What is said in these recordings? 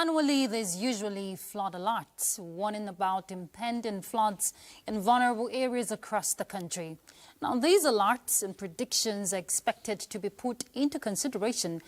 Annually, there's usually flood alerts, warning about impending floods in vulnerable areas across the country. Now, these alerts and predictions are expected to be put into consideration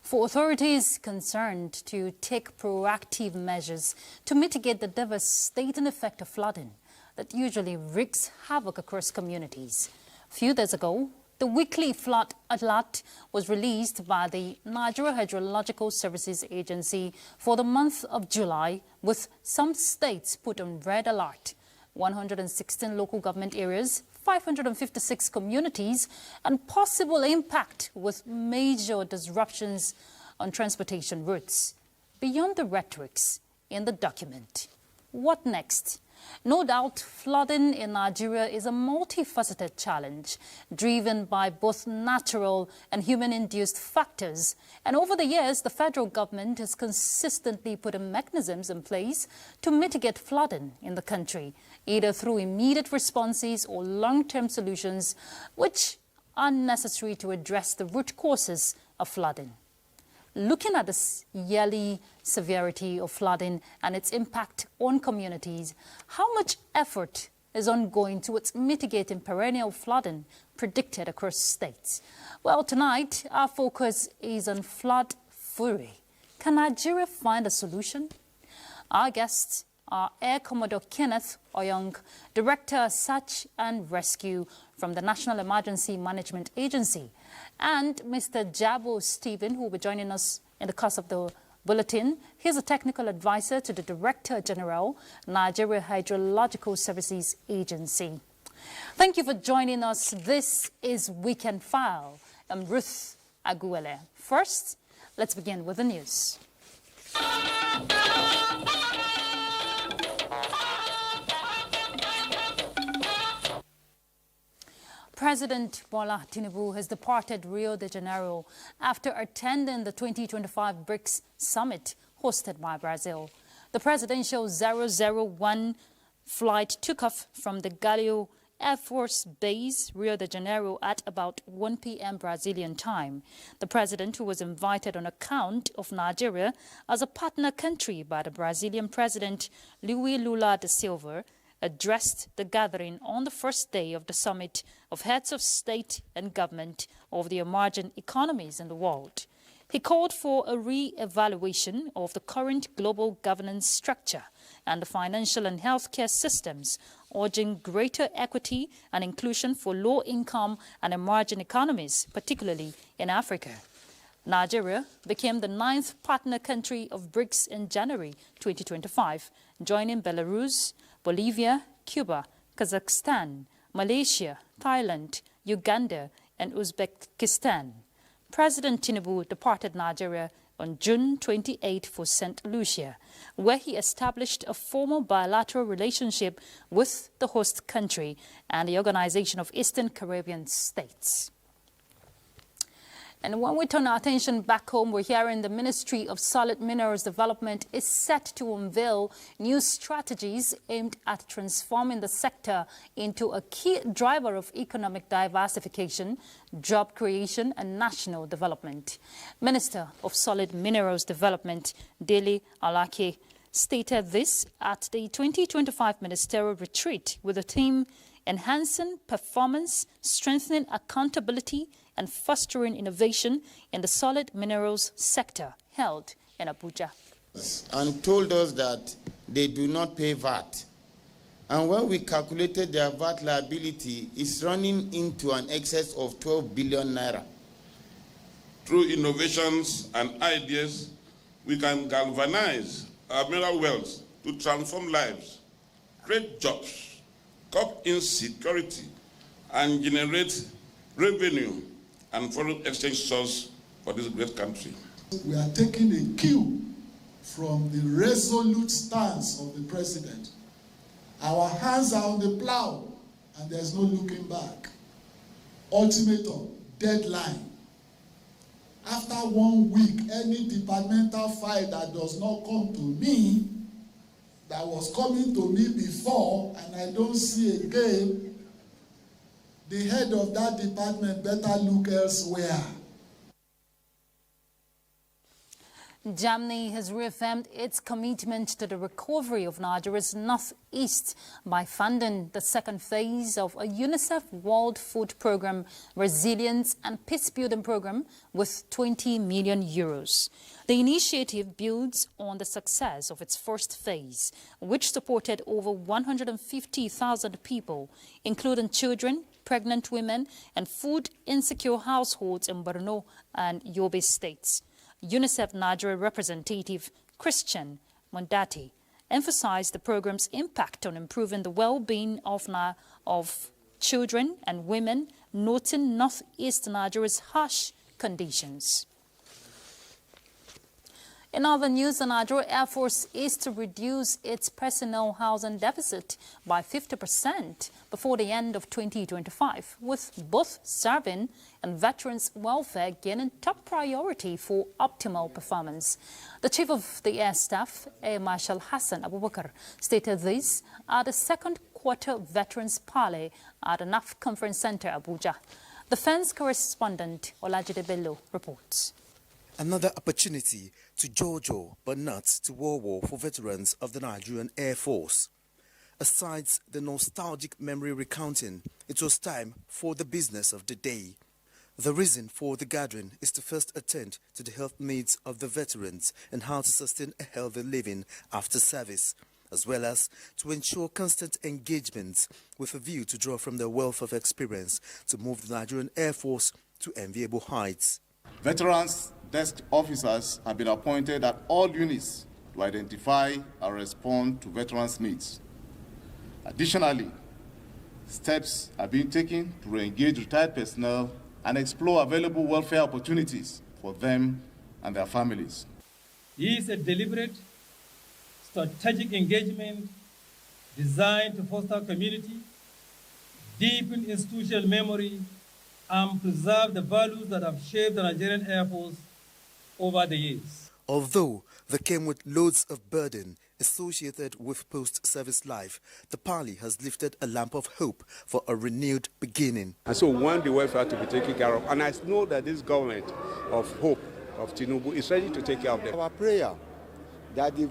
for authorities concerned to take proactive measures to mitigate the devastating effect of flooding that usually wreaks havoc across communities. A few days ago, the weekly flood alert was released by the Nigerian Hydrological Services Agency for the month of July, with some states put on red alert. 116 local government areas, 556 communities, and possible impact with major disruptions on transportation routes. Beyond the rhetorics in the document, what next? No doubt, flooding in Nigeria is a multifaceted challenge, driven by both natural and human-induced factors. And over the years, the federal government has consistently put mechanisms in place to mitigate flooding in the country, either through immediate responses or long-term solutions, which are necessary to address the root causes of flooding. Looking at the yearly severity of flooding and its impact on communities, how much effort is ongoing towards mitigating perennial flooding predicted across states? Well, tonight, our focus is on flood fury. Can Nigeria find a solution? Our guests are Air Commodore Kenneth Oyong, Director Search and Rescue from the National Emergency Management Agency, and Mr. Jabo Stephen, who will be joining us in the course of the bulletin. He's a technical advisor to the Director General, Nigeria Hydrological Services Agency. Thank you for joining us. This is Weekend File. I'm Ruth Aguele. First, let's begin with the news. President Bola Tinubu has departed Rio de Janeiro after attending the 2025 BRICS summit hosted by Brazil. The presidential 001 flight took off from the Galeão Air Force Base, Rio de Janeiro, at about 1 p.m. Brazilian time. The president, who was invited on account of Nigeria as a partner country by the Brazilian president Luiz Lula da Silva, addressed the gathering on the first day of the summit of heads of state and government of the emerging economies in the world. He called for a re-evaluation of the current global governance structure and the financial and healthcare systems, urging greater equity and inclusion for low-income and emerging economies, particularly in Africa. Nigeria became the 9th partner country of BRICS in January 2025, joining Belarus, Bolivia, Cuba, Kazakhstan, Malaysia, Thailand, Uganda, and Uzbekistan. President Tinubu departed Nigeria on June 28 for St. Lucia, where he established a formal bilateral relationship with the host country and the Organization of Eastern Caribbean States. And when we turn our attention back home, we're hearing the Ministry of Solid Minerals Development is set to unveil new strategies aimed at transforming the sector into a key driver of economic diversification, job creation, and national development. Minister of Solid Minerals Development, Dele Alake, stated this at the 2025 ministerial retreat with the theme Enhancing Performance, Strengthening Accountability, and Fostering Innovation in the Solid Minerals Sector, held in Abuja. And told us that they do not pay VAT. And when we calculated their VAT liability, it's running into an excess of 12 billion naira. Through innovations and ideas, we can galvanize our mineral wealth to transform lives, create jobs, curb insecurity, and generate revenue and foreign exchange source for this great country. We are taking a cue from the resolute stance of the president. Our hands are on the plow and there's no looking back. Ultimatum, deadline. After 1 week, any departmental file that does not come to me, that was coming to me before, and I don't see again, the head of that department better look elsewhere. Germany has reaffirmed its commitment to the recovery of Nigeria's northeast by funding the second phase of a UNICEF World Food Programme Resilience and Peacebuilding Programme with 20 million euros. The initiative builds on the success of its first phase, which supported over 150,000 people, including children, pregnant women, and food-insecure households in Borno and Yobe states. UNICEF Nigeria representative Christian Mondati emphasized the program's impact on improving the well-being of children and women, noting northeast Nigeria's harsh conditions. In other news, the Nigerian Air Force is to reduce its personnel housing deficit by 50% before the end of 2025, with both serving and veterans' welfare gaining top priority for optimal performance. The Chief of the Air Staff, Air Marshal Hassan Abubakar, stated this at the second quarter Veterans Parley at the NAF Conference Center, Abuja. Defense correspondent Olajide Bello reports. Another opportunity to Jojo, but not to war for veterans of the Nigerian Air Force. Aside the nostalgic memory recounting, it was time for the business of the day. The reason for the gathering is to first attend to the health needs of the veterans and how to sustain a healthy living after service, as well as to ensure constant engagement with a view to draw from their wealth of experience to move the Nigerian Air Force to enviable heights. Veterans desk officers have been appointed at all units to identify and respond to veterans' needs. Additionally, steps are being taken to re-engage retired personnel and explore available welfare opportunities for them and their families. It is a deliberate, strategic engagement designed to foster community, deepen institutional memory, and preserve the values that have shaped the Nigerian Air Force over the years. Although they came with loads of burden associated with post-service life, the parley has lifted a lamp of hope for a renewed beginning. And so we want the welfare to be taken care of. And I know that this government of hope, of Tinubu, is ready to take care of them. Our prayer that the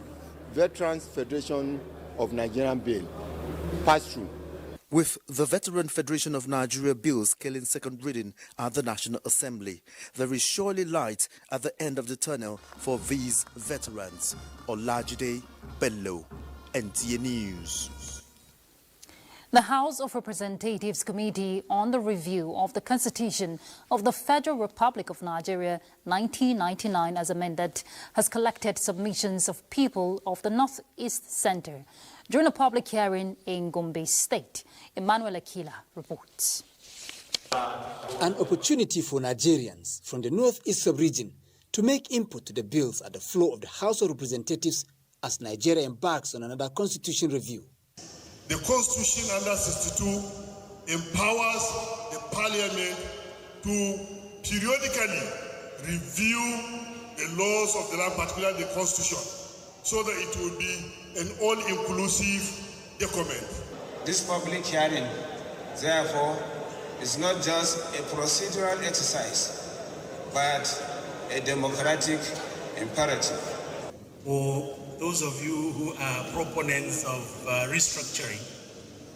Veterans Federation of Nigerian Bill pass through. With the Veteran Federation of Nigeria bills killing second reading at the National Assembly, there is surely light at the end of the tunnel for these veterans. Olajide Bello, NTA News. The House of Representatives Committee on the Review of the Constitution of the Federal Republic of Nigeria 1999 as amended has collected submissions of people of the Northeast Center during a public hearing in Gombe State. Emmanuel Akila reports. An opportunity for Nigerians from the Northeast sub-region to make input to the bills at the floor of the House of Representatives as Nigeria embarks on another constitution review. The Constitution under 62 empowers the Parliament to periodically review the laws of the land, particularly the Constitution, so that it will be an all-inclusive document. This public hearing, therefore, is not just a procedural exercise, but a democratic imperative. For those of you who are proponents of restructuring,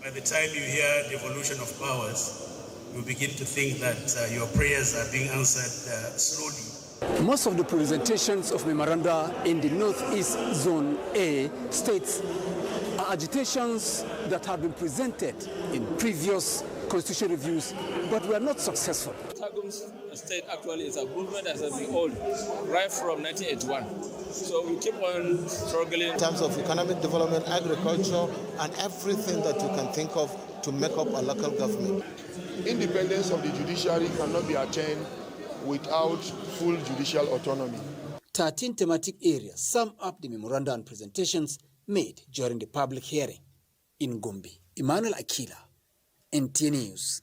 by the time you hear devolution of powers, you begin to think that your prayers are being answered slowly. Most of the presentations of memoranda in the Northeast Zone A states are agitations that have been presented in previous constitution reviews, but were not successful. Tagum's state actually is a movement that has been old, right from 1981. So we keep on struggling. In terms of economic development, agriculture, and everything that you can think of to make up a local government. Independence of the judiciary cannot be attained without full judicial autonomy. 13 thematic areas sum up the memoranda and presentations made during the public hearing in Gombe. Emmanuel Akila, NTA News.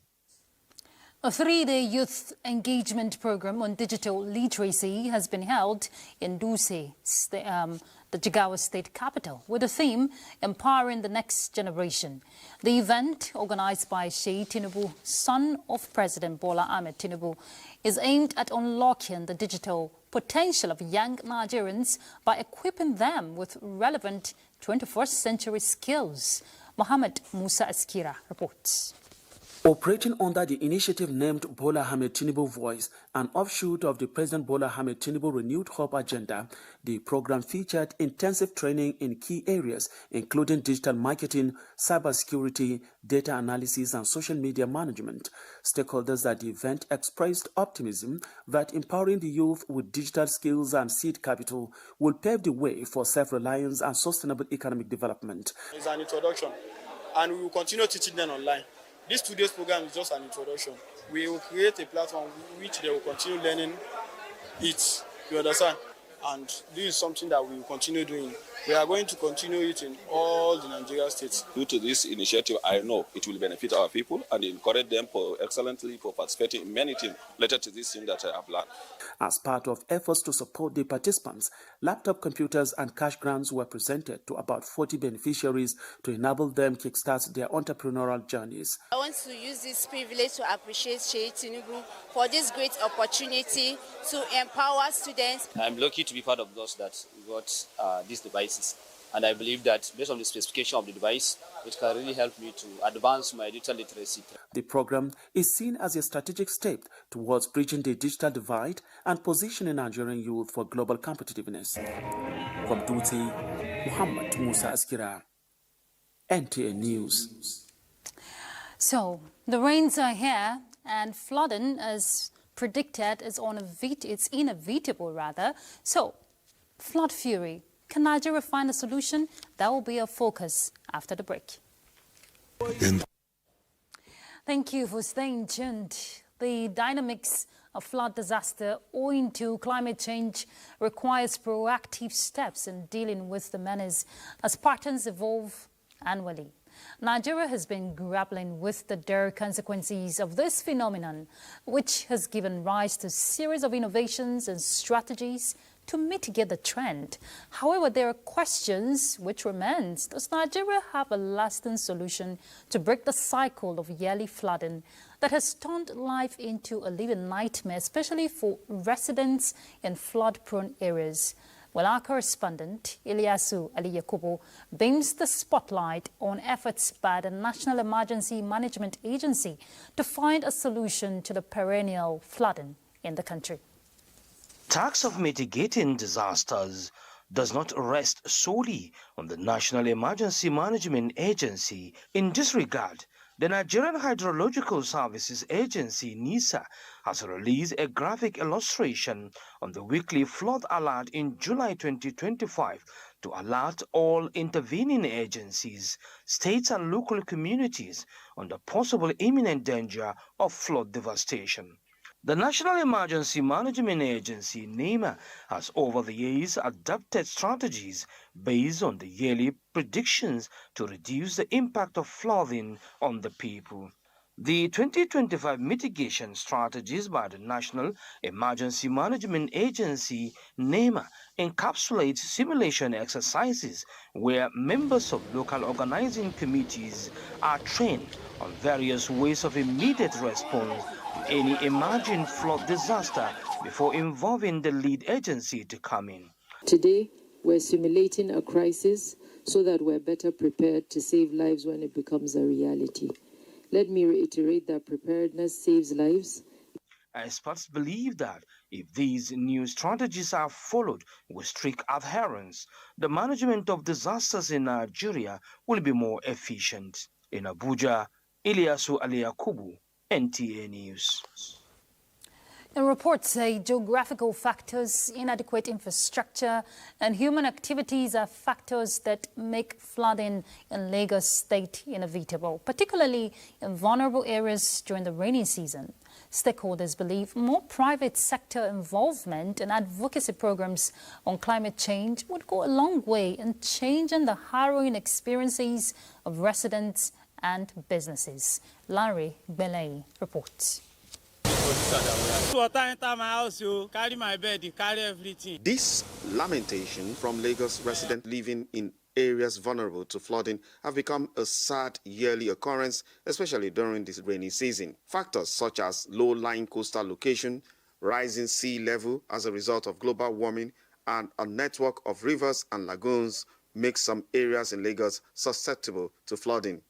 A 3-day youth engagement program on digital literacy has been held in Duse, the Jigawa state capital, with the theme Empowering the Next Generation. The event, organized by Sheikh Tinubu, son of President Bola Ahmed Tinubu, is aimed at unlocking the digital potential of young Nigerians by equipping them with relevant 21st century skills. Mohammed Musa Askira reports. Operating under the initiative named Bola Ahmed Tinubu Voice, an offshoot of the President Bola Ahmed Tinubu Renewed Hope Agenda, the program featured intensive training in key areas, including digital marketing, cybersecurity, data analysis, and social media management. Stakeholders at the event expressed optimism that empowering the youth with digital skills and seed capital will pave the way for self-reliance and sustainable economic development. It's an introduction, and we will continue teaching them online. This 2 days program is just an introduction. We will create a platform which they will continue learning it, you understand? And this is something that we will continue doing. We are going to continue it in all the Nigeria states. Due to this initiative, I know it will benefit our people and encourage them excellently for participating in many things related to this thing that I have learned. As part of efforts to support the participants, laptop computers and cash grants were presented to about 40 beneficiaries to enable them kickstart their entrepreneurial journeys. I want to use this privilege to appreciate Sheikh Tinubu for this great opportunity to empower students. I'm lucky to be part of those that got these devices, and I believe that based on the specification of the device, it can really help me to advance my digital literacy. The program is seen as a strategic step towards bridging the digital divide and positioning Nigerian youth for global competitiveness. From Dute, Muhammad Musa Askira, NTA News. So, the rains are here and flooding, as predicted, is it's inevitable rather. So, flood fury. Can Nigeria find a solution? That will be our focus after the break. Thank you for staying tuned. The dynamics of flood disaster owing to climate change requires proactive steps in dealing with the menace as patterns evolve annually. Nigeria has been grappling with the dire consequences of this phenomenon, which has given rise to a series of innovations and strategies to mitigate the trend. However, there are questions which remains. Does Nigeria have a lasting solution to break the cycle of yearly flooding that has turned life into a living nightmare, especially for residents in flood-prone areas? Well, our correspondent, Ilyasu Ali Yakubu, beams the spotlight on efforts by the National Emergency Management Agency to find a solution to the perennial flooding in the country. Task of mitigating disasters does not rest solely on the National Emergency Management Agency. In this regard, the Nigerian Hydrological Services Agency, NISA, has released a graphic illustration on the weekly flood alert in July 2025 to alert all intervening agencies, states and local communities on the possible imminent danger of flood devastation. The National Emergency Management Agency, NEMA, has over the years adopted strategies based on the yearly predictions to reduce the impact of flooding on the people. The 2025 mitigation strategies by the National Emergency Management Agency, NEMA, encapsulate simulation exercises where members of local organizing committees are trained on various ways of immediate response to any emerging flood disaster before involving the lead agency to come in. Today, we're simulating a crisis so that we're better prepared to save lives when it becomes a reality. Let me reiterate that preparedness saves lives. Experts believe that if these new strategies are followed with strict adherence, the management of disasters in Nigeria will be more efficient. In Abuja, Ilyasu Ali Yakubu, NTA News. And reports say geographical factors, inadequate infrastructure, and human activities are factors that make flooding in Lagos State inevitable, particularly in vulnerable areas during the rainy season. Stakeholders believe more private sector involvement and advocacy programs on climate change would go a long way in changing the harrowing experiences of residents and businesses. Larry Belay reports. condition that we are. Water enter my house, you carry my bed, you carry everything. This lamentation from Lagos residents living in areas vulnerable to flooding have become a sad yearly occurrence, especially during this rainy season. Factors such as low-lying coastal location, rising sea level as a result of global warming, and a network of rivers and lagoons make some areas in Lagos susceptible to flooding.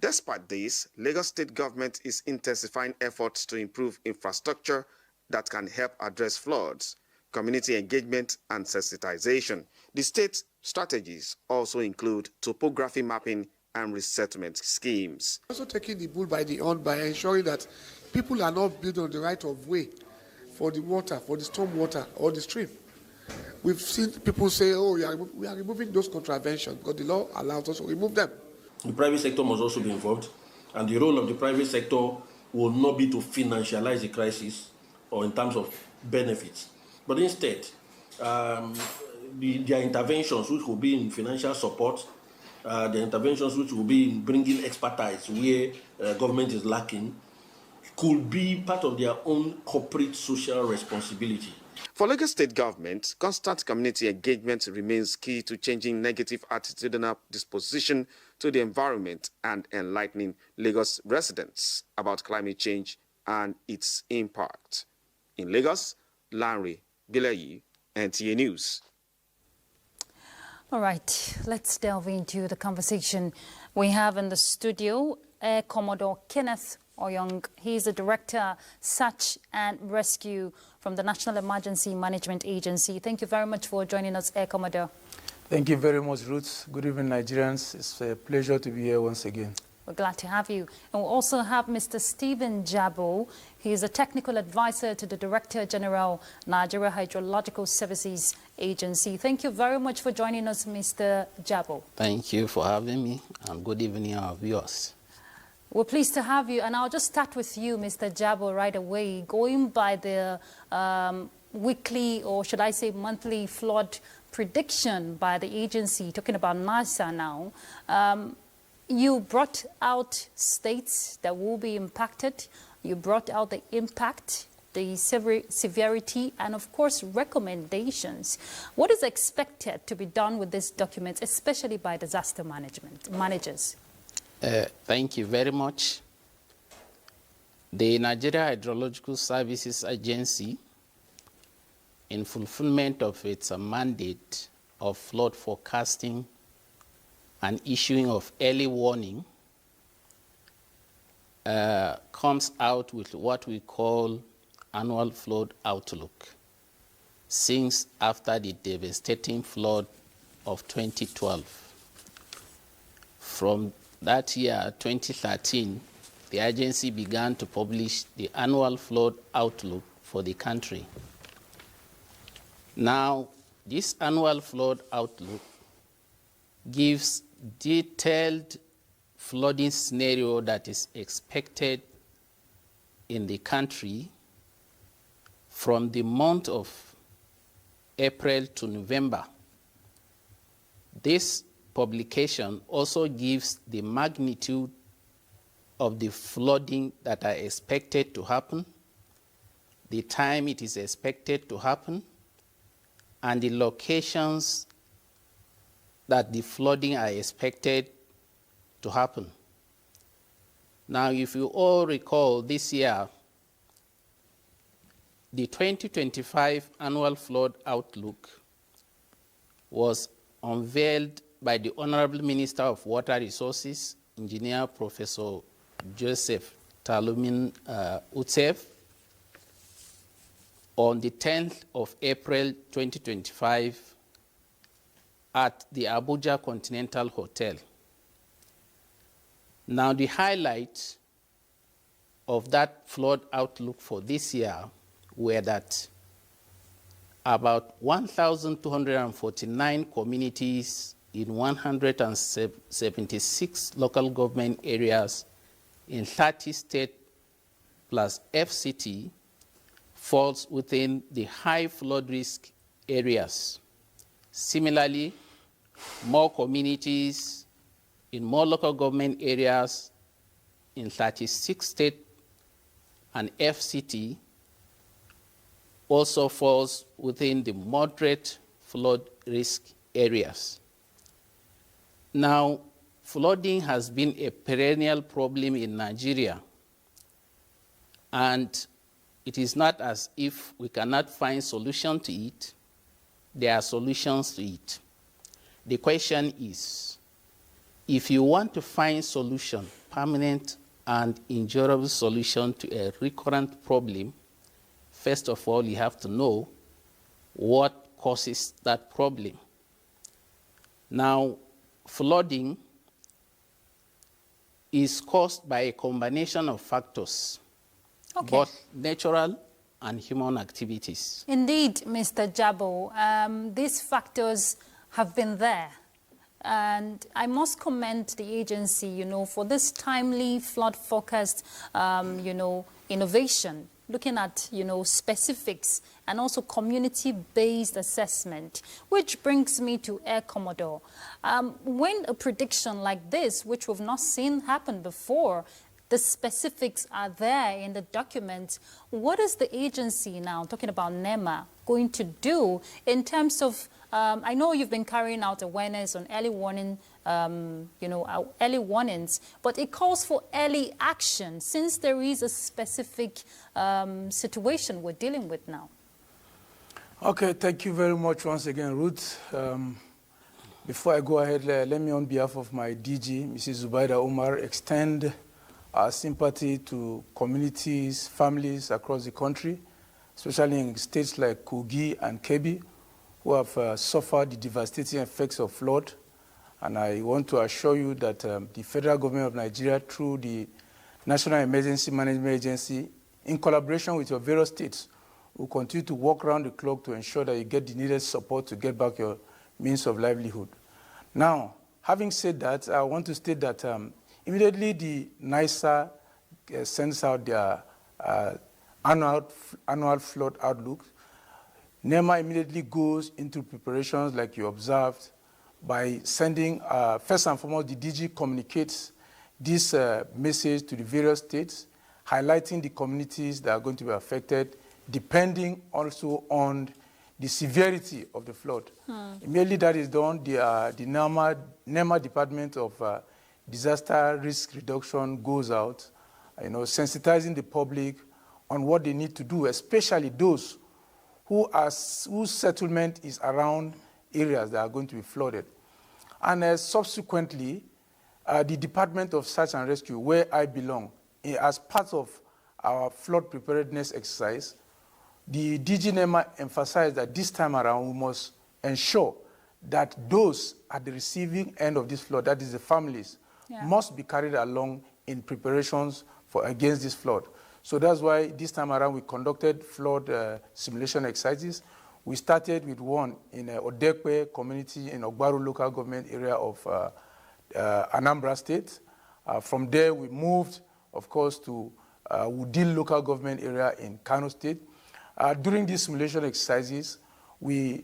Despite this, Lagos state government is intensifying efforts to improve infrastructure that can help address floods, community engagement, and sensitization. The state's strategies also include topography mapping and resettlement schemes. Also taking the bull by the horn by ensuring that people are not built on the right of way for the water, for the storm water or the stream. We've seen people say, oh, we are removing those contraventions because the law allows us to remove them. The private sector must also be involved, and the role of the private sector will not be to financialize the crisis or in terms of benefits, but instead, their interventions, which will be in financial support, the interventions which will be in bringing expertise where government is lacking, could be part of their own corporate social responsibility. For Lagos state government, constant community engagement remains key to changing negative attitudinal disposition to the environment and enlightening Lagos residents about climate change and its impact. In Lagos, Larry Bilayi, NTA News. All right, let's delve into the conversation we have in the studio. Air Commodore Kenneth Oyong. He's the Director, Search and Rescue from the National Emergency Management Agency. Thank you very much for joining us, Air Commodore. Thank you very much, Ruth. Good evening, Nigerians. It's a pleasure to be here once again. We're glad to have you. And we'll also have Mr. Stephen Jabo. He's a technical advisor to the Director General, Nigeria Hydrological Services Agency. Thank you very much for joining us, Mr. Jabo. Thank you for having me, and good evening, our viewers. We're pleased to have you, and I'll just start with you, Mr. Jabo, right away. Going by the weekly, or should I say monthly, flood prediction by the agency, talking about NASA now, you brought out states that will be impacted. You brought out the impact, the severity, and of course, recommendations. What is expected to be done with these documents, especially by disaster managers? Thank you very much. The Nigeria Hydrological Services Agency, in fulfillment of its mandate of flood forecasting and issuing of early warning, comes out with what we call annual flood outlook, since after the devastating flood of 2012. From that year, 2013, the agency began to publish the annual flood outlook for the country. Now, this annual flood outlook gives detailed flooding scenario that is expected in the country from the month of April to November. This publication also gives the magnitude of the flooding that are expected to happen, the time it is expected to happen, and the locations that the flooding are expected to happen. Now, if you all recall, this year, the 2025 annual flood outlook was unveiled by the Honorable Minister of Water Resources, Engineer Professor Joseph Talumin Utsev, on the 10th of April 2025 at the Abuja Continental Hotel. Now, the highlight of that flood outlook for this year were that about 1,249 communities in 176 local government areas in 30 states plus FCT falls within the high flood risk areas. Similarly, more communities in more local government areas in 36 states and FCT also falls within the moderate flood risk areas. Now, flooding has been a perennial problem in Nigeria, and it is not as if we cannot find solutions to it. There are solutions to it. The question is, if you want to find solution, permanent and endurable solution to a recurrent problem, first of all, you have to know what causes that problem. Now, flooding is caused by a combination of factors, both natural and human activities. Indeed, Mr. Jabo, these factors have been there. And I must commend the agency, for this timely flood-focused, innovation, looking at, specifics and also community-based assessment, which brings me to Air Commodore. When a prediction like this, which we've not seen happen before, the specifics are there in the document, what is the agency now, talking about NEMA, going to do in terms of, I know you've been carrying out awareness on early warning, early warnings, but it calls for early action since there is a specific situation we're dealing with now. Okay, thank you very much once again, Ruth. Before I go ahead, let me on behalf of my DG, Mrs. Zubaida Umar, extend our sympathy to communities, families across the country, especially in states like Kogi and Kebbi, who have suffered the devastating effects of flood. And I want to assure you that the federal government of Nigeria, through the National Emergency Management Agency, in collaboration with your various states, will continue to work around the clock to ensure that you get the needed support to get back your means of livelihood. Now, having said that, I want to state that immediately the NISA sends out their annual flood outlook, NEMA immediately goes into preparations like you observed by sending, first and foremost, the DG communicates this message to the various states, highlighting the communities that are going to be affected, depending also on the severity of the flood. Immediately that is done, the NEMA Department of Disaster Risk Reduction goes out, sensitizing the public on what they need to do, especially those whose settlement is around areas that are going to be flooded. And subsequently, the Department of Search and Rescue, where I belong, as part of our flood preparedness exercise, the DG NEMA emphasized that this time around we must ensure that those at the receiving end of this flood, that is the families, must be carried along in preparations against this flood. So that's why this time around we conducted flood simulation exercises. We started with one in Odekwe community in Ogbaru local government area of Anambra State. From there we moved, of course, to Wudil local government area in Kano State. During these simulation exercises, we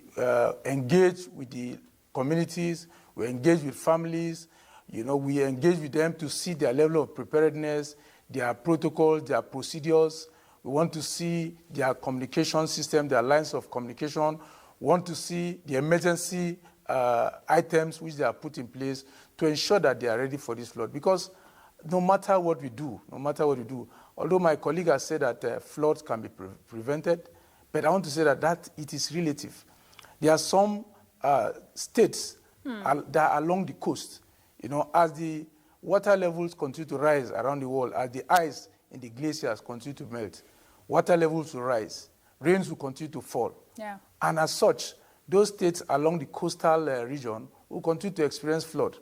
engage with the communities, we engage with families, we engage with them to see their level of preparedness, their protocols, their procedures. We want to see their communication system, their lines of communication. We want to see the emergency items which they are put in place to ensure that they are ready for this flood. Because no matter what we do, although my colleague has said that floods can be prevented, but I want to say that it is relative. There are some states that are along the coast. As the water levels continue to rise around the world, as the ice in the glaciers continue to melt, water levels will rise, rains will continue to fall. Yeah. And as such, those states along the coastal region will continue to experience flood.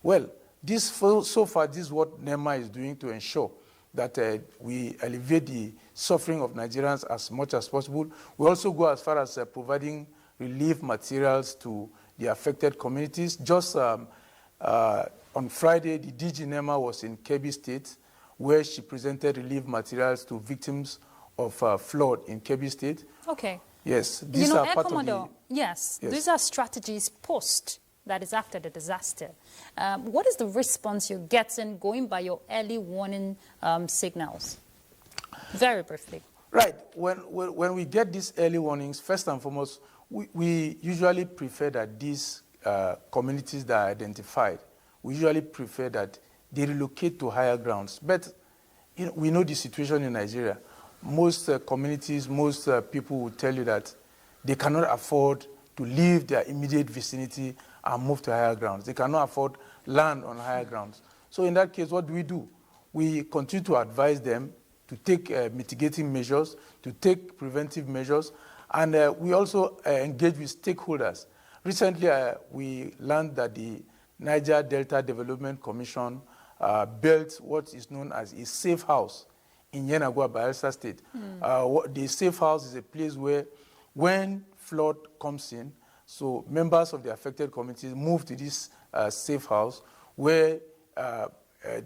Well, so far, this is what NEMA is doing to ensure that we alleviate the suffering of Nigerians as much as possible. We also go as far as providing relief materials to the affected communities. Just on Friday, the DG NEMA was in Kebbi State, where she presented relief materials to victims of flood in Kebbi State. Okay. Yes, these are part of the... Yes, these are strategies post, that is after the disaster. What is the response you're getting going by your early warning signals? Very briefly. Right. When we get these early warnings, first and foremost, we usually prefer that these communities that are identified, we usually prefer that they relocate to higher grounds. But we know the situation in Nigeria. Most communities, most people will tell you that they cannot afford to leave their immediate vicinity and move to higher grounds. They cannot afford land on higher grounds. So in that case, what do? We continue to advise them to take mitigating measures, to take preventive measures, and we also engage with stakeholders. Recently, we learned that the Niger Delta Development Commission built what is known as a safe house in Yenagua, Bayelsa State. The safe house is a place where, when flood comes in, so members of the affected communities move to this safe house where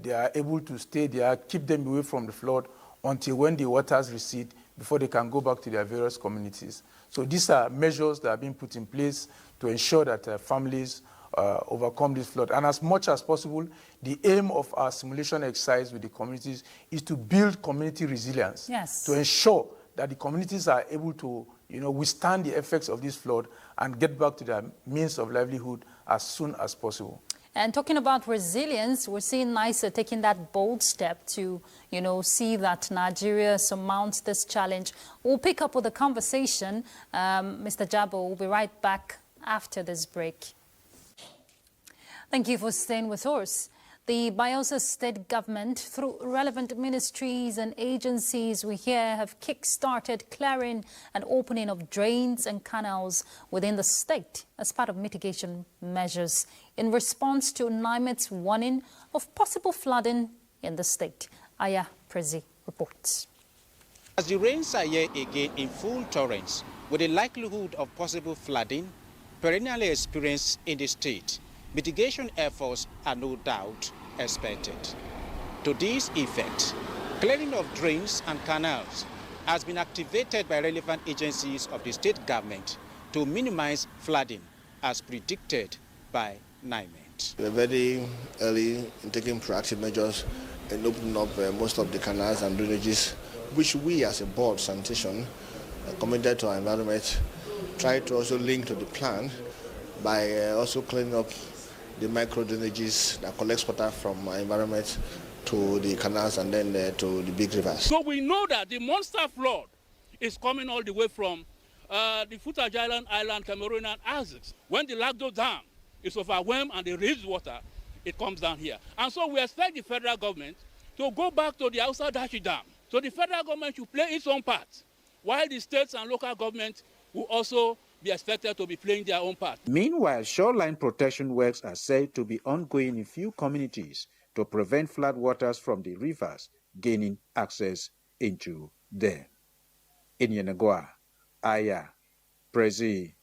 they are able to stay there, keep them away from the flood until when the waters recede before they can go back to their various communities. So these are measures that are being put in place to ensure that families overcome this flood. And as much as possible, the aim of our simulation exercise with the communities is to build community resilience, to ensure that the communities are able to withstand the effects of this flood and get back to their means of livelihood as soon as possible. And talking about resilience, we're seeing NICER taking that bold step to, see that Nigeria surmounts this challenge. We'll pick up with the conversation. Mr. Jabo, we'll be right back after this break. Thank you for staying with us. The Bayelsa State government, through relevant ministries and agencies we hear, have kick-started clearing and opening of drains and canals within the state as part of mitigation measures in response to NIMET's warning of possible flooding in the state. Aya Prezi reports. As the rains are here again in full torrents, with the likelihood of possible flooding perennially experienced in the state, mitigation efforts are no doubt expected. To this effect, clearing of drains and canals has been activated by relevant agencies of the state government to minimize flooding as predicted by NIMET. We are very early in taking proactive measures and opening up most of the canals and drainages, which we as a board sanitation committed to our environment try to also link to the plan by also cleaning up the micro drainages that collects water from our environment to the canals and then to the big rivers. So we know that the monster flood is coming all the way from the Footage Island, Cameroonian axis. When the Lagdo Dam is overwhelmed and they release water, it comes down here. And so we expect the federal government to go back to the Hausa Dashi Dam. So the federal government should play its own part, while the states and local governments will also be expected to be playing their own part. Meanwhile, shoreline protection works are said to be ongoing in few communities to prevent floodwaters from the rivers gaining access into them. In Yenagoa, Aya, Prezi,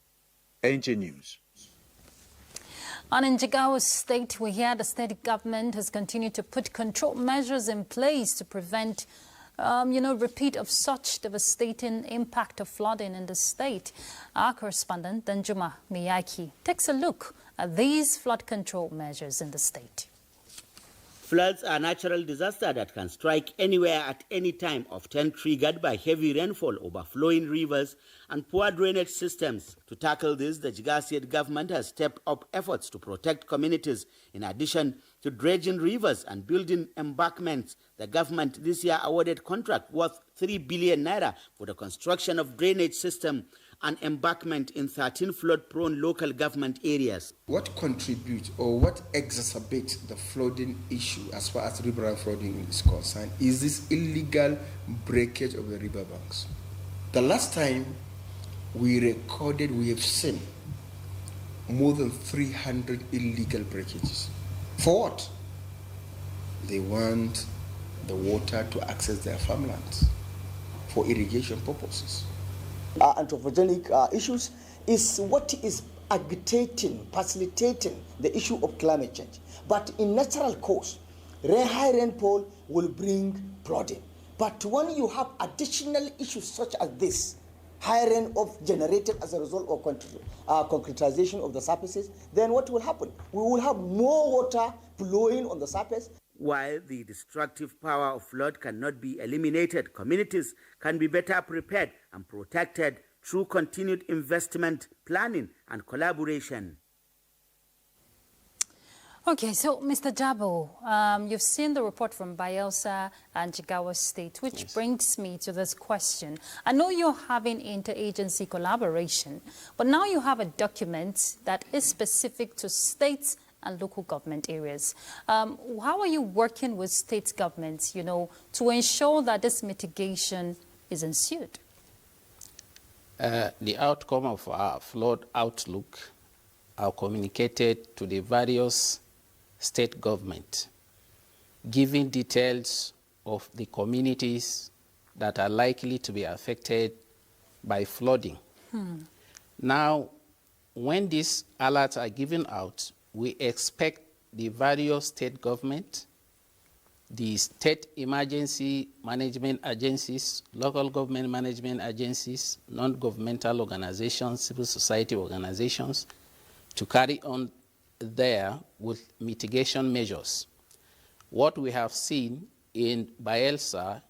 NTA News. And in Jigawa State, we hear the state government has continued to put control measures in place to prevent repeat of such devastating impact of flooding in the state. Our correspondent, Danjuma Miyaki, takes a look at these flood control measures in the state. Floods are a natural disaster that can strike anywhere at any time, often triggered by heavy rainfall, overflowing rivers, and poor drainage systems. To tackle this, the Jigawa State government has stepped up efforts to protect communities. In addition to dredging rivers and building embankments, the government this year awarded contract worth 3 billion naira for the construction of drainage system and embankment in 13 flood-prone local government areas. What contributes or what exacerbates the flooding issue as far as river flooding is concerned is this illegal breakage of the riverbanks. The last time we have seen more than 300 illegal breakages. For what? They want the water to access their farmlands for irrigation purposes. Anthropogenic issues is what is agitating, facilitating the issue of climate change. But in natural course, high rainfall will bring flooding. But when you have additional issues such as this, high rain-off generated as a result of concretization of the surfaces, then what will happen? We will have more water flowing on the surface. While the destructive power of flood cannot be eliminated, communities can be better prepared and protected through continued investment, planning, and collaboration. Okay, so Mr. Jabo, you've seen the report from Bayelsa and Jigawa State, which brings me to this question. I know you're having interagency collaboration, but now you have a document that is specific to states and local government areas. How are you working with state governments, to ensure that this mitigation is ensued? The outcome of our flood outlook are communicated to the various state government, giving details of the communities that are likely to be affected by flooding. Now, when these alerts are given out, we expect the various state government, the state emergency management agencies, local government management agencies, non-governmental organizations, civil society organizations, to carry on there with mitigation measures. What we have seen in Bayelsa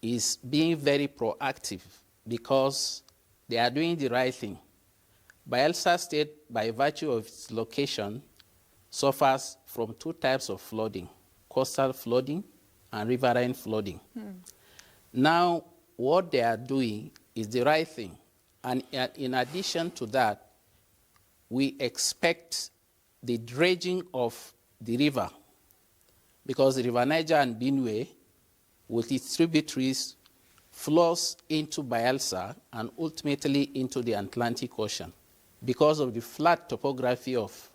is being very proactive because they are doing the right thing. Bayelsa State, by virtue of its location, suffers from two types of flooding: coastal flooding and riverine flooding. Now, what they are doing is the right thing. And in addition to that, we expect the dredging of the river, because the River Niger and Benue, with its tributaries, flows into Bayelsa and ultimately into the Atlantic Ocean. Because of the flat topography of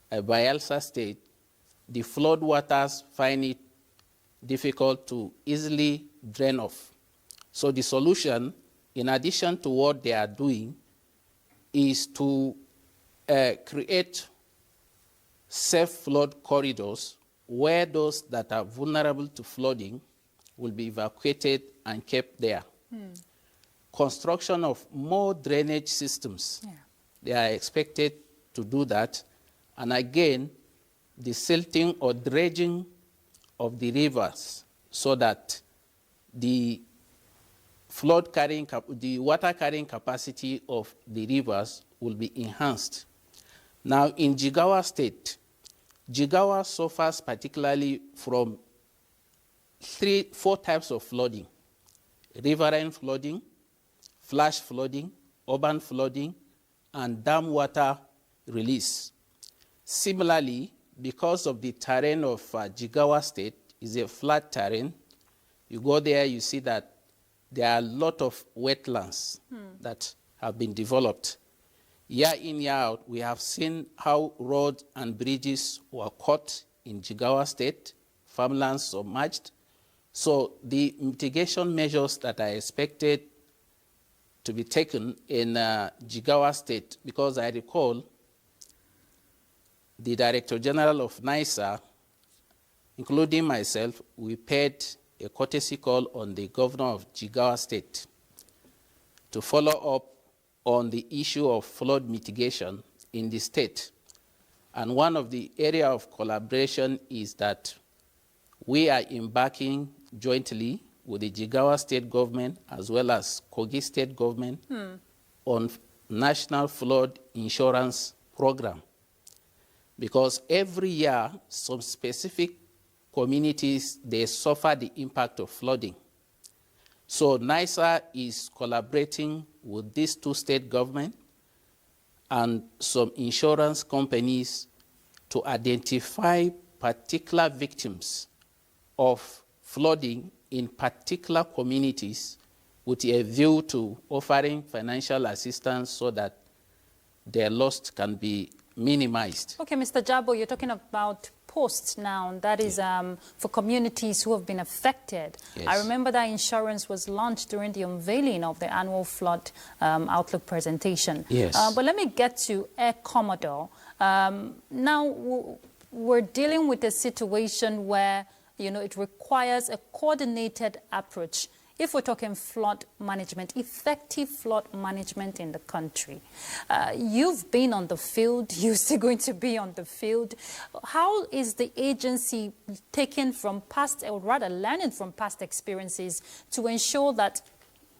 Bayelsa State, the flood waters find it difficult to easily drain off. So the solution, in addition to what they are doing, is to create safe flood corridors where those that are vulnerable to flooding will be evacuated and kept there. Construction of more drainage systems. They are expected to do that. And again, the silting or dredging of the rivers so that the water carrying capacity of the rivers will be enhanced. Now, in Jigawa State, Jigawa suffers particularly from 4 types of flooding: riverine flooding, flash flooding, urban flooding, and dam water release. Similarly, because of the terrain of Jigawa State is a flat terrain, you go there, you see that there are a lot of wetlands that have been developed. Year in, year out, we have seen how roads and bridges were cut in Jigawa State, farmlands submerged. So the mitigation measures that are expected to be taken in Jigawa State, because I recall the Director General of NISA, including myself, we paid a courtesy call on the Governor of Jigawa State to follow up on the issue of flood mitigation in the state. And one of the area of collaboration is that we are embarking jointly with the Jigawa State government as well as Kogi State government on National Flood Insurance Program. Because every year, some specific communities, they suffer the impact of flooding. So NISA is collaborating with these 2 state governments and some insurance companies to identify particular victims of flooding in particular communities with a view to offering financial assistance so that their loss can be minimized. Okay, Mr. Jabo, you're talking about posts now. That is for communities who have been affected. Yes. I remember that insurance was launched during the unveiling of the annual flood outlook presentation. Yes. But let me get to Air Commodore. Now, we're dealing with a situation where, it requires a coordinated approach if we're talking flood management, effective flood management in the country, you've been on the field, you're still going to be on the field. How is the agency taking from past, or rather learning from past experiences to ensure that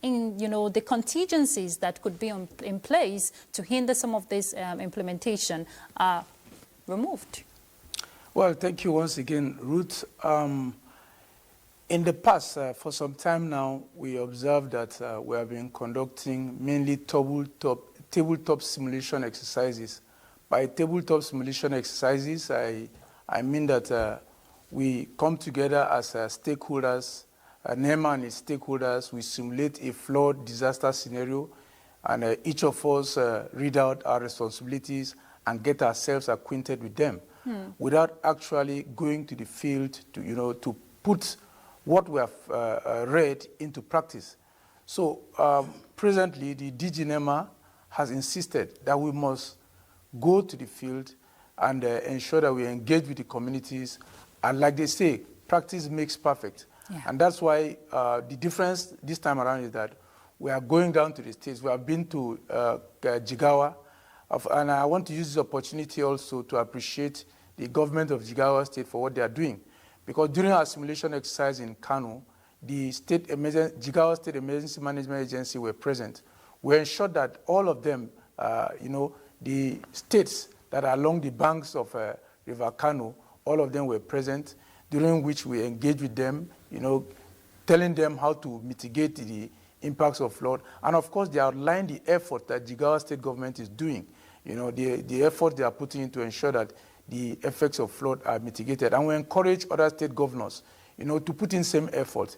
the contingencies that could be in place to hinder some of this implementation are removed? Well, thank you once again, Ruth. In the past, for some time now, we observed that we have been conducting mainly tabletop simulation exercises. By tabletop simulation exercises, I mean that we come together as stakeholders, NEMA and its stakeholders, we simulate a flood disaster scenario, and each of us read out our responsibilities and get ourselves acquainted with them without actually going to the field to put what we have read into practice. So presently, the DG NEMA has insisted that we must go to the field and ensure that we engage with the communities. And like they say, practice makes perfect. Yeah. And that's why the difference this time around is that we are going down to the states. We have been to Jigawa, and I want to use this opportunity also to appreciate the government of Jigawa State for what they are doing. Because during our simulation exercise in Kano, the Jigawa State Emergency Management Agency were present. We ensured that all of them, the states that are along the banks of River Kano, all of them were present, during which we engaged with them, telling them how to mitigate the impacts of flood. And of course, they outlined the effort that Jigawa State government is doing, the effort they are putting in to ensure that the effects of flood are mitigated. And we encourage other state governors, to put in same effort.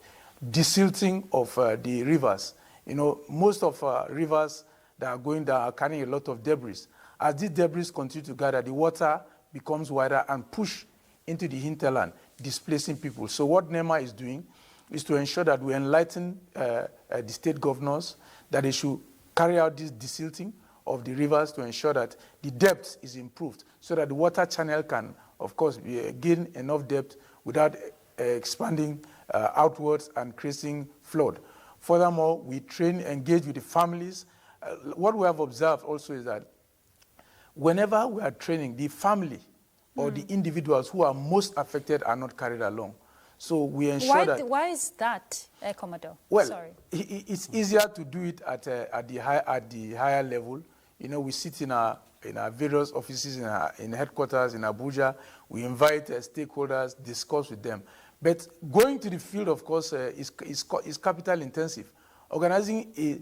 Desilting of the rivers. Most of rivers that are going down are carrying a lot of debris. As these debris continue to gather, the water becomes wider and push into the hinterland, displacing people. So what NEMA is doing is to ensure that we enlighten the state governors that they should carry out this desilting of the rivers to ensure that the depth is improved so that the water channel can, of course, gain enough depth without expanding outwards and creating flood. Furthermore, we engage with the families. What we have observed also is that whenever we are training, the family or the individuals who are most affected are not carried along. So we ensure that... Why is that, Commodore? Well, sorry. It's easier to do it at the higher level. We sit in our various offices in headquarters in Abuja. We invite stakeholders, discuss with them. But going to the field, of course, is capital intensive. Organizing a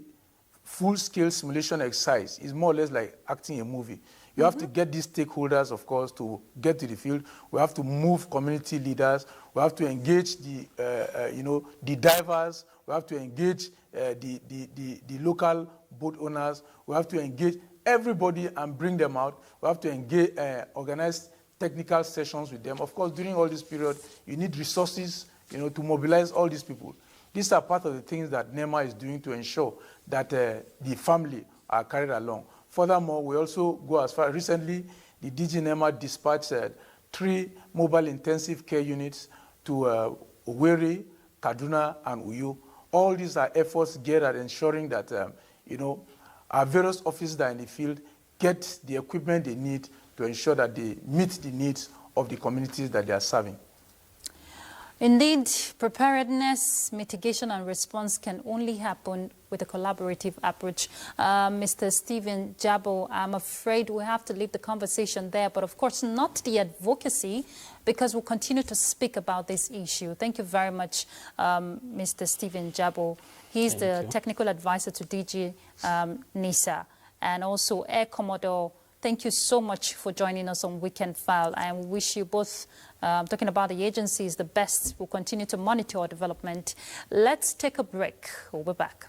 full-scale simulation exercise is more or less like acting a movie. You have to get these stakeholders, of course, to get to the field. We have to move community leaders. We have to engage the divers. We have to engage the local boat owners. We have to engage everybody and bring them out. We have to engage, organize technical sessions with them. Of course, during all this period, you need resources, to mobilize all these people. These are part of the things that NEMA is doing to ensure that the family are carried along. Furthermore, we also go as far. Recently, the DG NEMA dispatched 3 mobile intensive care units to Owerri, Kaduna, and Uyo. All these are efforts geared at ensuring that, our various offices that are in the field get the equipment they need to ensure that they meet the needs of the communities that they are serving. Indeed, preparedness, mitigation and response can only happen with a collaborative approach. Mr. Stephen Jabo, I'm afraid we have to leave the conversation there, but of course not the advocacy, because we'll continue to speak about this issue. Thank you very much, Mr. Stephen Jabo. He's the technical advisor to DG NISA, and also Air Commodore. Thank you so much for joining us on Weekend File. I wish you both, talking about the agencies, the best. We'll continue to monitor our development. Let's take a break. We'll be back.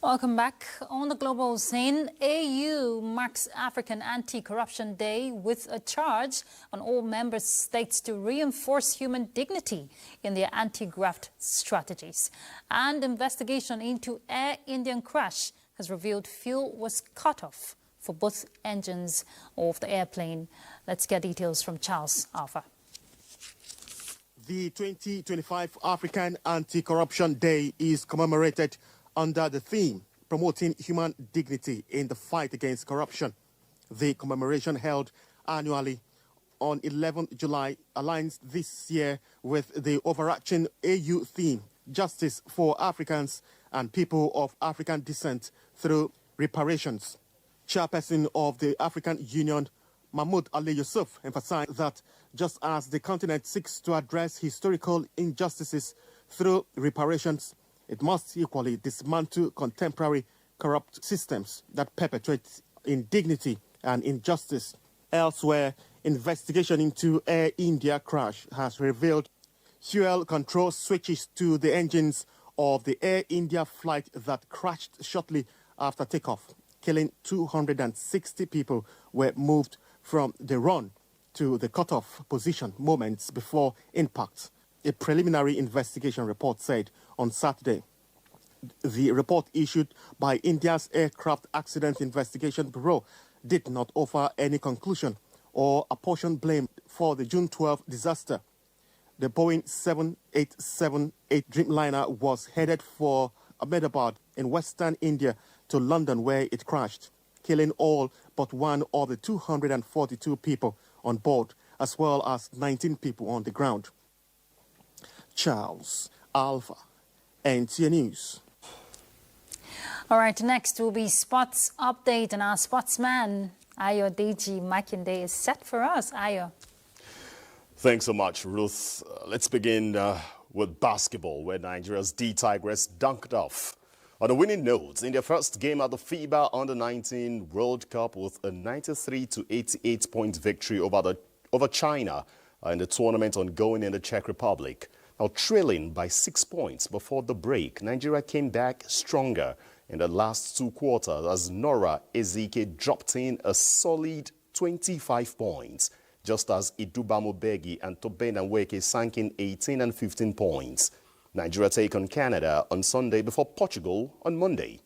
Welcome back. On the global scene, AU marks African Anti-Corruption Day with a charge on all member states to reinforce human dignity in their anti-graft strategies. And investigation into Air Indian crash has revealed fuel was cut off for both engines of the airplane. Let's get details from Charles Alpha. The 2025 African Anti-Corruption Day is commemorated under the theme, Promoting Human Dignity in the Fight Against Corruption. The commemoration held annually on 11 July aligns this year with the overarching AU theme, Justice for Africans and People of African Descent through Reparations. Chairperson of the African Union, Mahmoud Ali Yusuf, emphasized that just as the continent seeks to address historical injustices through reparations, it must equally dismantle contemporary corrupt systems that perpetuate indignity and injustice. Elsewhere, investigation into Air India crash has revealed fuel control switches to the engines of the Air India flight that crashed shortly after takeoff, killing 260 people, were moved from the run to the cutoff position moments before impact, a preliminary investigation report said on Saturday. The report issued by India's Aircraft Accident Investigation Bureau did not offer any conclusion or apportion blame for the June 12 disaster. The Boeing 7878 Dreamliner was headed for Ahmedabad in western India to London, where it crashed, killing all but one of the 242 people on board, as well as 19 people on the ground. Charles Alpha, NTA News. All right, next will be Sports Update, and our sportsman, Ayo Deji Makinde, is set for us. Ayo. Thanks so much, Ruth. Let's begin with basketball, where Nigeria's D-Tigress dunked off on a winning note in their first game at the FIBA Under-19 World Cup with a 93-88 point victory over China in the tournament ongoing in the Czech Republic. Now, trailing by 6 points before the break, Nigeria came back stronger in the last two quarters as Nora Ezike dropped in a solid 25 points, just as Idubamo Begi and Tobena Weke sank in 18 and 15 points. Nigeria take on Canada on Sunday before Portugal on Monday.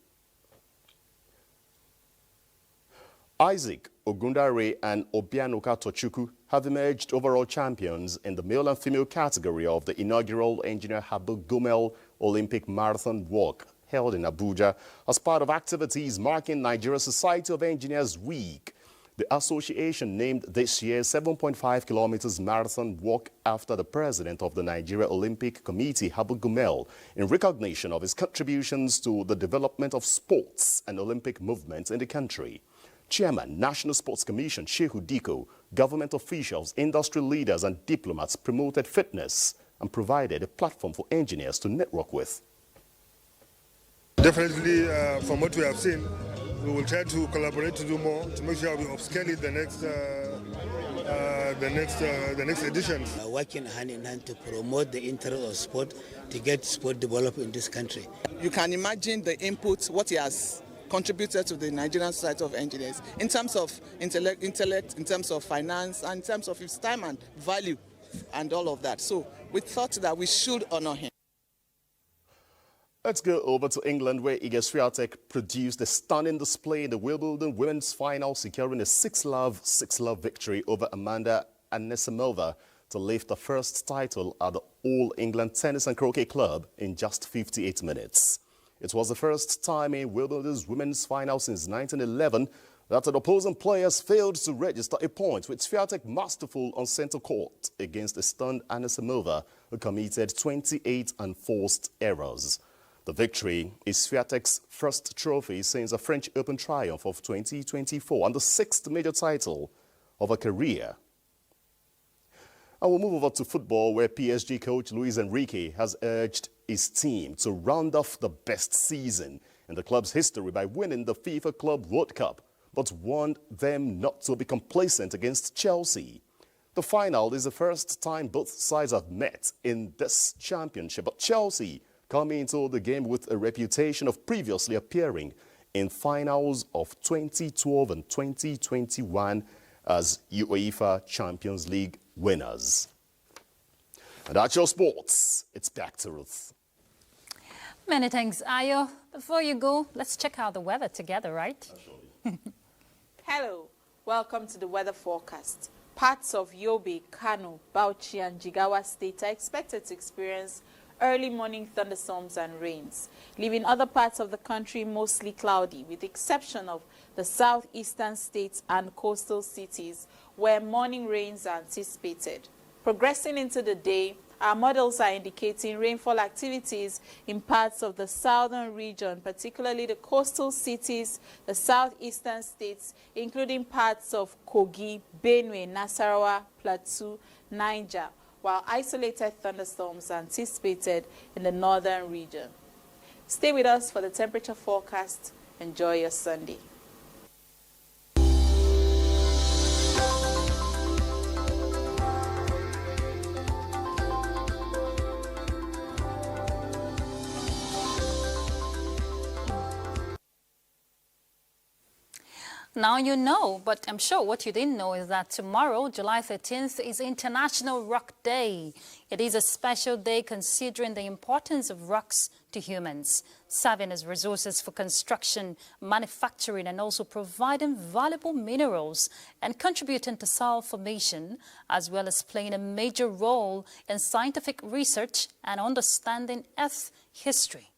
Isaac Ogundare and Obianuka Tochukwu have emerged overall champions in the male and female category of the inaugural Engineer Habu Gumel Olympic Marathon Walk held in Abuja as part of activities marking Nigeria Society of Engineers Week. The association named this year's 7.5 kilometers marathon walk after the president of the Nigeria Olympic Committee, Habu Gumel, in recognition of his contributions to the development of sports and Olympic movements in the country. Chairman, National Sports Commission, Shehu Diko, government officials, industry leaders and diplomats promoted fitness and provided a platform for engineers to network with. Definitely, from what we have seen, we will try to collaborate to do more to make sure we upscale it the next edition. Working hand in hand to promote the interest of sport, to get sport developed in this country. You can imagine the input, what he has contributed to the Nigerian Society of Engineers in terms of intellect, in terms of finance, and in terms of his time and value and all of that. So we thought that we should honor him. Let's go over to England, where Ige Swiatek produced a stunning display in the Wimbledon women's final, securing a 6-love victory over Amanda Anisimova to lift the first title at the All England Tennis and Croquet Club in just 58 minutes. It was the first time in Wimbledon's women's final since 1911 that the opposing players failed to register a point, with Swiatek masterful on centre court against a stunned Anisimova, who committed 28 unforced errors. The victory is Swiatek's first trophy since the French Open triumph of 2024 and the sixth major title of her career. And we'll move over to football, where PSG coach Luis Enrique has urged his team to round off the best season in the club's history by winning the FIFA Club World Cup, but warned them not to be complacent against Chelsea. The final is the first time both sides have met in this championship, but Chelsea coming into the game with a reputation of previously appearing in finals of 2012 and 2021 as UEFA Champions League winners. And that's your sports. It's back to Ruth. Many thanks, Ayo. Before you go, let's check out the weather together, right? Hello. Welcome to the weather forecast. parts of Yobe, Kano, Bauchi, and Jigawa State are expected to experience early morning thunderstorms and rains, leaving other parts of the country mostly cloudy, with the exception of the southeastern states and coastal cities, where morning rains are anticipated. Progressing into the day, our models are indicating rainfall activities in parts of the southern region, particularly the coastal cities, the southeastern states, including parts of Kogi, Benue, Nasarawa, Plateau, Niger, while isolated thunderstorms are anticipated in the northern region. Stay with us for the temperature forecast. Enjoy your Sunday. Now you know, but I'm sure what you didn't know is that tomorrow, July 13th, is International Rock Day. It is a special day considering the importance of rocks to humans, serving as resources for construction, manufacturing, and also providing valuable minerals and contributing to soil formation, as well as playing a major role in scientific research and understanding Earth history.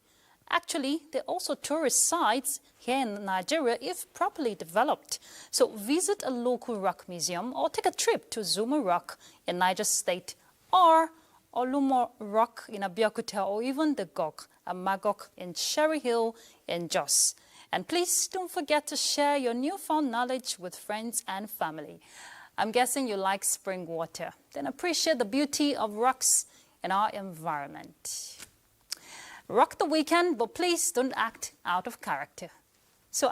Actually, they're also tourist sites here in Nigeria if properly developed. So visit a local rock museum or take a trip to Zuma Rock in Niger State or Olumo Rock in Abuja or even the Gok and Magok in Cherry Hill in Jos. And please don't forget to share your newfound knowledge with friends and family. I'm guessing you like spring water. Then appreciate the beauty of rocks in our environment. Rock the weekend, but please don't act out of character. So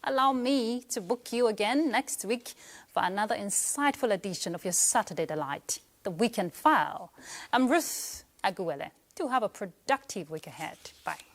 allow me to book you again next week for another insightful edition of your Saturday Delight, The Weekend File. I'm Ruth Aguele. Do have a productive week ahead. Bye.